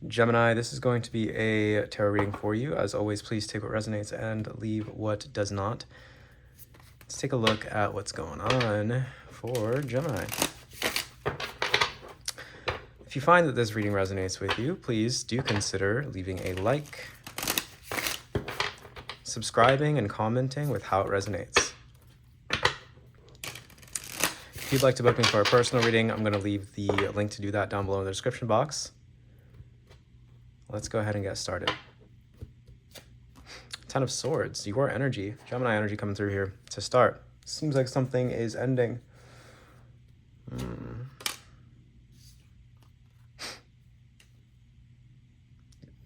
Gemini, this is going to be a tarot reading for you. As always, please take what resonates and leave what does not. Let's take a look at what's going on for Gemini. If you find that this reading resonates with you, please do consider leaving a like, subscribing, and commenting with how it resonates. If you'd like to book me for a personal reading, I'm going to leave the link to do that down below in the description box. Let's go ahead and get started. Ten of Swords, your energy, Gemini energy coming through here to start. Seems like something is ending.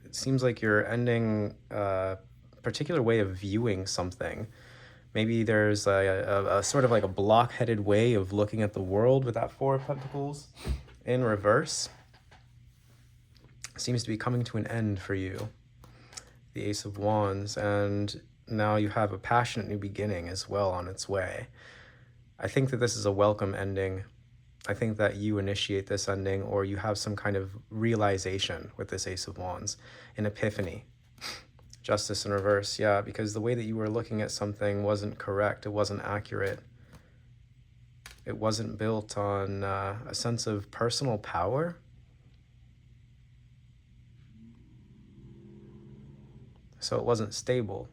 It seems like you're ending a particular way of viewing something. Maybe there's a sort of like a block-headed way of looking at the world with that Four of Pentacles in reverse. Seems to be coming to an end for you. The Ace of Wands, and now you have a passionate new beginning as well on its way. I think that this is a welcome ending. I think that you initiate this ending, or you have some kind of realization with this Ace of Wands, an epiphany. Justice in reverse, yeah, because the way that you were looking at something wasn't correct, it wasn't accurate. It wasn't built on a sense of personal power. So it wasn't stable.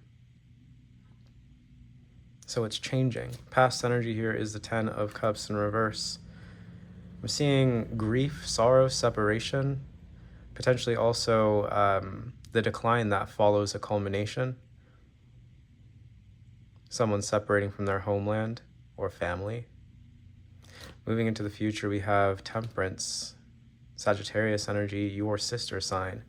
So it's changing. Past energy here is the Ten of Cups in reverse. I'm seeing grief, sorrow, separation, potentially also the decline that follows a culmination. Someone separating from their homeland or family. Moving into the future, we have Temperance, Sagittarius energy, your sister sign.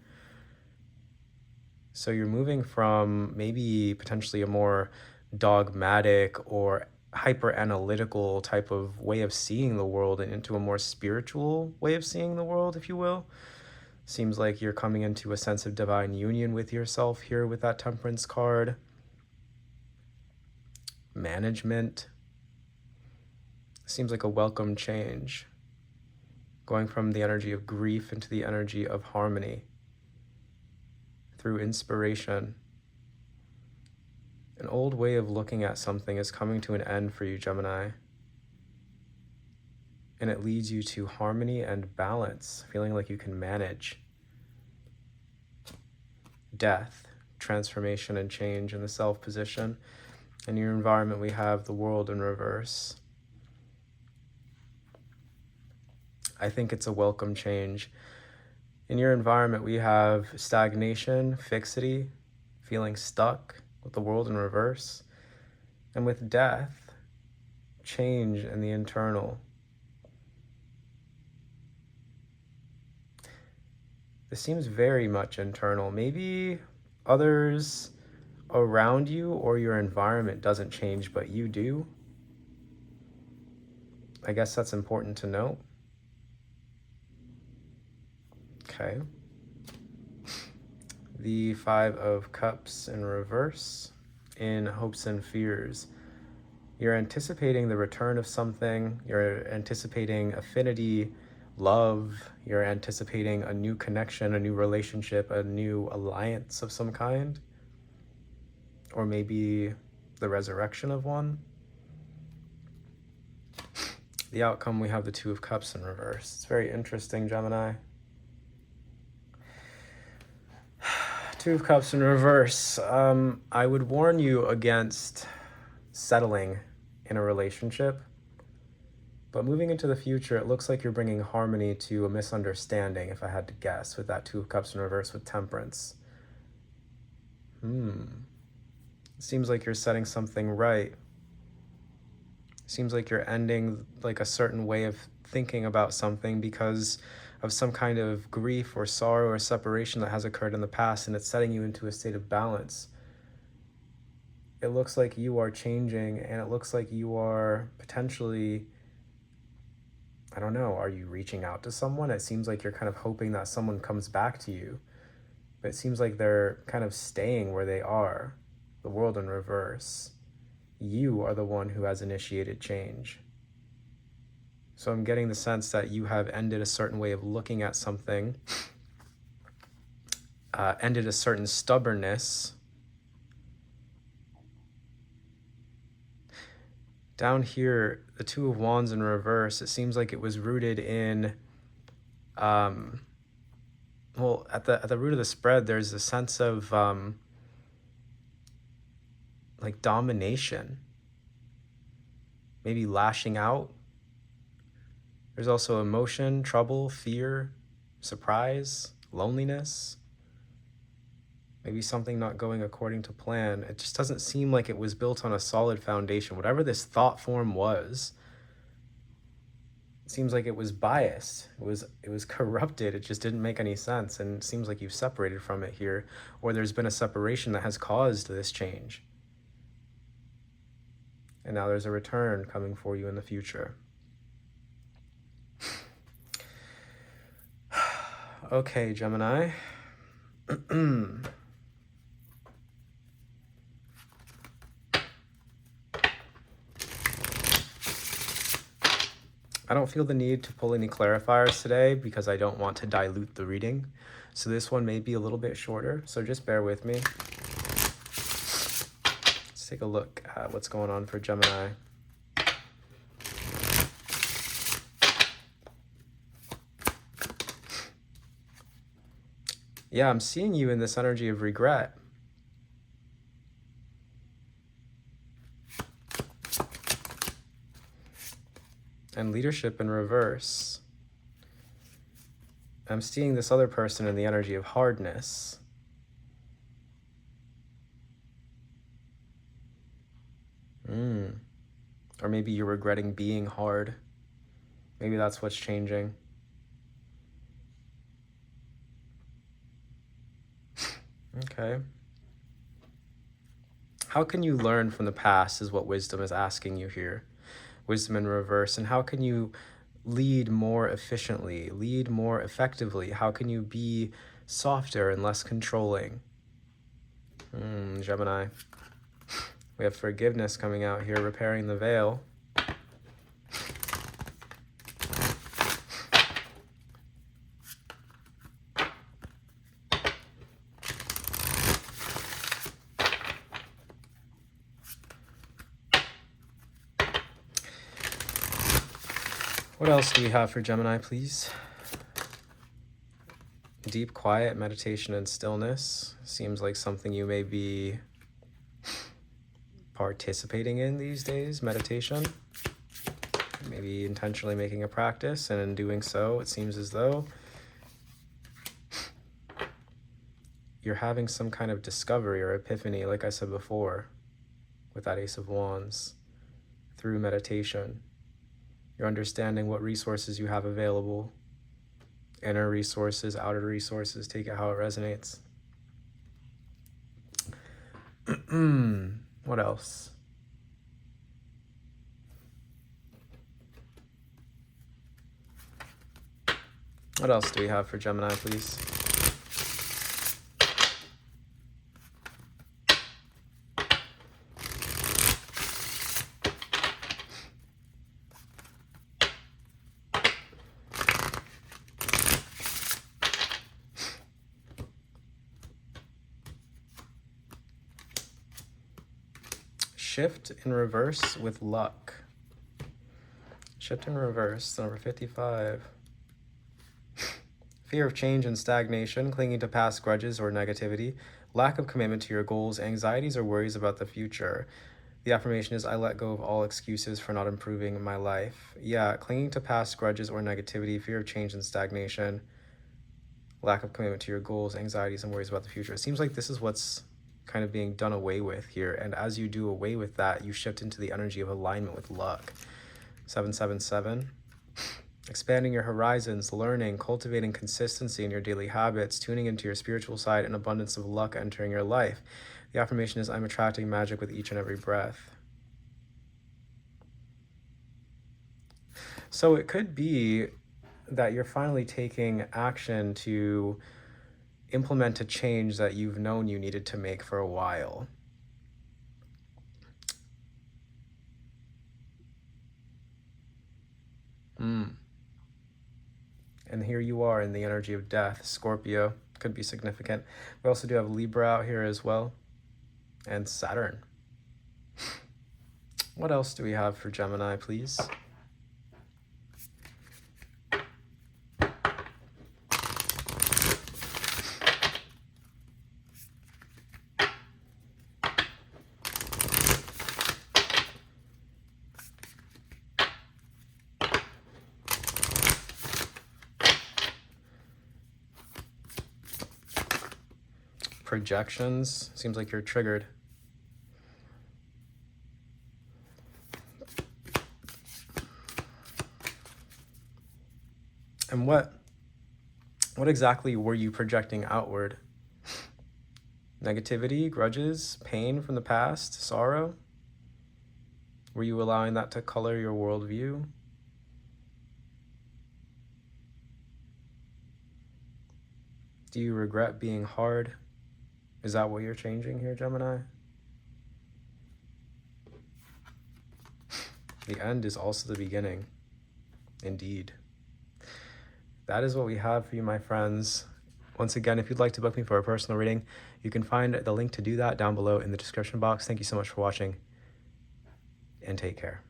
So you're moving from maybe potentially a more dogmatic or hyper-analytical type of way of seeing the world and into a more spiritual way of seeing the world, if you will. Seems like you're coming into a sense of divine union with yourself here with that Temperance card. Management. Seems like a welcome change. Going from the energy of grief into the energy of harmony. Through inspiration. An old way of looking at something is coming to an end for you, Gemini. And it leads you to harmony and balance, feeling like you can manage. Death, transformation and change in the self position. In your environment, we have the World in reverse. I think it's a welcome change. In your environment, we have stagnation, fixity, feeling stuck with the World in reverse. And with death, change in the internal. This seems very much internal. Maybe others around you or your environment doesn't change, but you do. I guess that's important to note. Okay. The Five of Cups in reverse, in hopes and fears. You're anticipating the return of something. You're anticipating affinity, love. You're anticipating a new connection, a new relationship, a new alliance of some kind. Or maybe the resurrection of one. The outcome, we have the Two of Cups in reverse. It's very interesting, Gemini. Two of Cups in reverse. I would warn you against settling in a relationship. But moving into the future, it looks like you're bringing harmony to a misunderstanding, if I had to guess, with that Two of Cups in reverse with Temperance. It seems like you're setting something right. Seems like you're ending like a certain way of thinking about something because of some kind of grief or sorrow or separation that has occurred in the past, and it's setting you into a state of balance. It looks like you are changing, and it looks like you are potentially, I don't know, are you reaching out to someone? It seems like you're kind of hoping that someone comes back to you, but it seems like they're kind of staying where they are. The World in reverse. You are the one who has initiated change. So I'm getting the sense that you have ended a certain way of looking at something ended a certain stubbornness. Down here, the Two of Wands in reverse, it seems like it was rooted in, well, at the root of the spread, there's a sense of like domination, maybe lashing out. There's also emotion, trouble, fear, surprise, loneliness, maybe something not going according to plan. It just doesn't seem like it was built on a solid foundation. Whatever this thought form was, it seems like it was biased. It was corrupted. It just didn't make any sense. And it seems like you've separated from it here, or there's been a separation that has caused this change. And now there's a return coming for you in the future. Okay, Gemini. I don't feel the need to pull any clarifiers today because I don't want to dilute the reading. So this one may be a little bit shorter, so just bear with me. Let's take a look at what's going on for Gemini. Yeah, I'm seeing you in this energy of regret. And leadership in reverse. I'm seeing this other person in the energy of hardness. Or maybe you're regretting being hard. Maybe that's what's changing. Okay. How can you learn from the past is what wisdom is asking you here. Wisdom in reverse. And how can you lead more efficiently, lead more effectively? How can you be softer and less controlling? Gemini. We have forgiveness coming out here, repairing the veil. What else do we have for Gemini, please? Deep quiet, meditation, and stillness. Seems like something you may be participating in these days, meditation. Maybe intentionally making a practice, and in doing so, it seems as though you're having some kind of discovery or epiphany, like I said before, with that Ace of Wands, through meditation. You're understanding what resources you have available, inner resources, outer resources, take it how it resonates. What else? What else do we have for Gemini, please? Shift in reverse with luck. Shift in reverse, number 55. Fear of change and stagnation, clinging to past grudges or negativity, lack of commitment to your goals, anxieties or worries about the future. The affirmation is, I let go of all excuses for not improving my life. Yeah, clinging to past grudges or negativity, fear of change and stagnation, lack of commitment to your goals, anxieties and worries about the future. It seems like this is what's kind of being done away with here. And as you do away with that, you shift into the energy of alignment with luck. 777. Expanding your horizons, learning, cultivating consistency in your daily habits, tuning into your spiritual side, and abundance of luck entering your life. The affirmation is, I'm attracting magic with each and every breath. So it could be that you're finally taking action to implement a change that you've known you needed to make for a while. And here you are in the energy of death, Scorpio, could be significant. We also do have Libra out here as well, and Saturn. What else do we have for Gemini, please? Projections. Seems like you're triggered. And what exactly were you projecting outward? Negativity, grudges, pain from the past, sorrow? Were you allowing that to color your worldview? Do you regret being hard? Is that what you're changing here, Gemini? The end is also the beginning. Indeed. That is what we have for you, my friends. Once again, if you'd like to book me for a personal reading, you can find the link to do that down below in the description box. Thank you so much for watching, and take care.